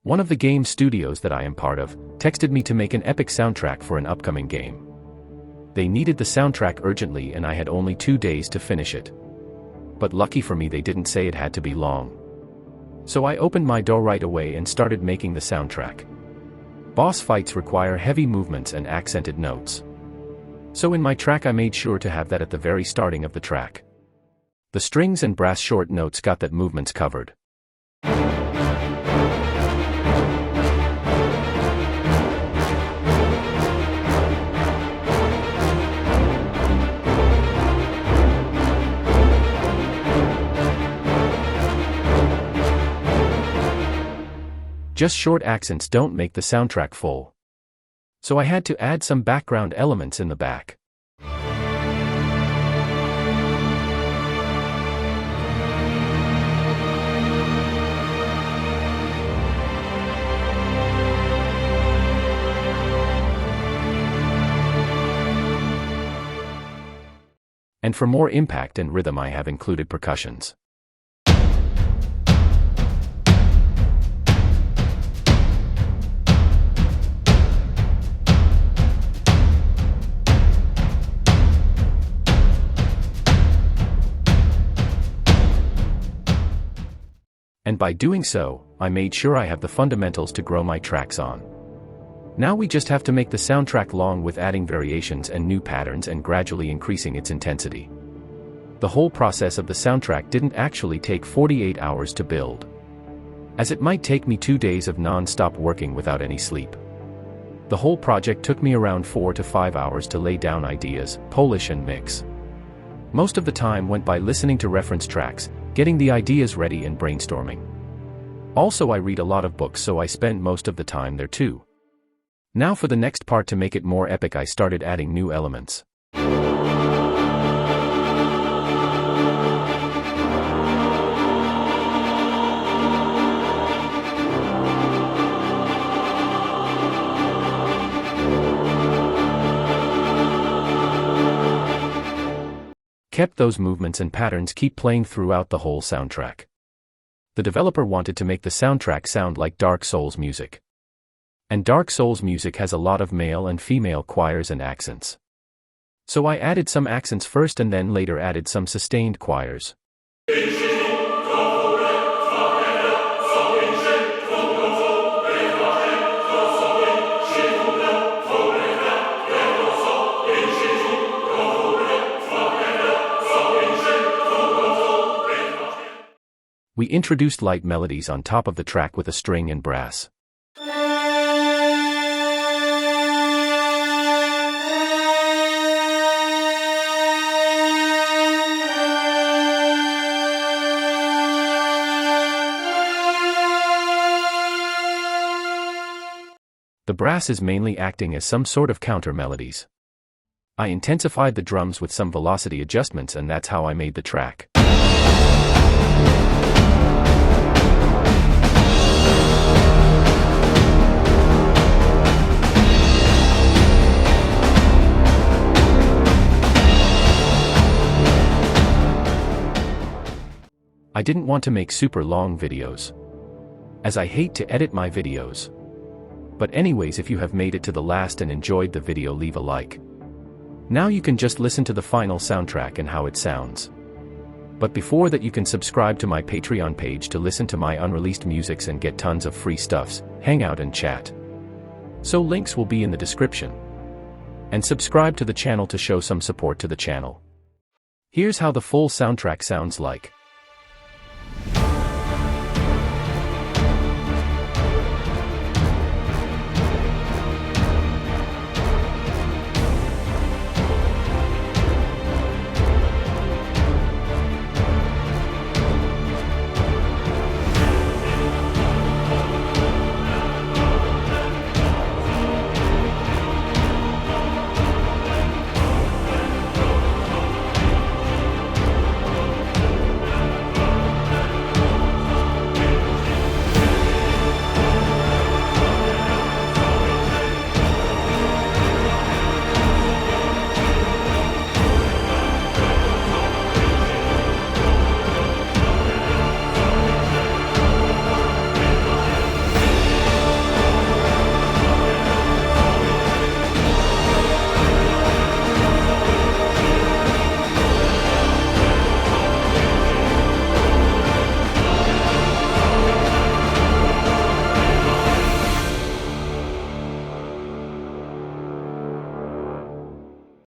One of the game studios that I am part of texted me to make an epic soundtrack for an upcoming game. They needed the soundtrack urgently and I had only 2 days to finish it. But lucky for me they didn't say it had to be long. So I opened my door right away and started making the soundtrack. Boss fights require heavy movements and accented notes. So in my track I made sure to have that at the very starting of the track. The strings and brass short notes got that movements covered. Just short accents don't make the soundtrack full. So I had to add some background elements in the back. And for more impact and rhythm I have included percussions. And by doing so, I made sure I have the fundamentals to grow my tracks on. Now we just have to make the soundtrack long with adding variations and new patterns and gradually increasing its intensity. The whole process of the soundtrack didn't actually take 48 hours to build, as it might take me 2 days of non-stop working without any sleep. The whole project took me around 4 to 5 hours to lay down ideas, polish and mix. Most of the time went by listening to reference tracks, getting the ideas ready and brainstorming. Also I read a lot of books so I spent most of the time there too. Now for the next part to make it more epic I started adding new elements. Kept those movements and patterns keep playing throughout the whole soundtrack. The developer wanted to make the soundtrack sound like Dark Souls music. And Dark Souls music has a lot of male and female choirs and accents. So I added some accents first and then later added some sustained choirs. We introduced light melodies on top of the track with a string and brass. The brass is mainly acting as some sort of counter melodies. I intensified the drums with some velocity adjustments and that's how I made the track. I didn't want to make super long videos, as I hate to edit my videos. But anyways, if you have made it to the last and enjoyed the video, leave a like. Now you can just listen to the final soundtrack and how it sounds. But before that you can subscribe to my Patreon page to listen to my unreleased musics and get tons of free stuffs, hang out and chat. So links will be in the description. And subscribe to the channel to show some support to the channel. Here's how the full soundtrack sounds like.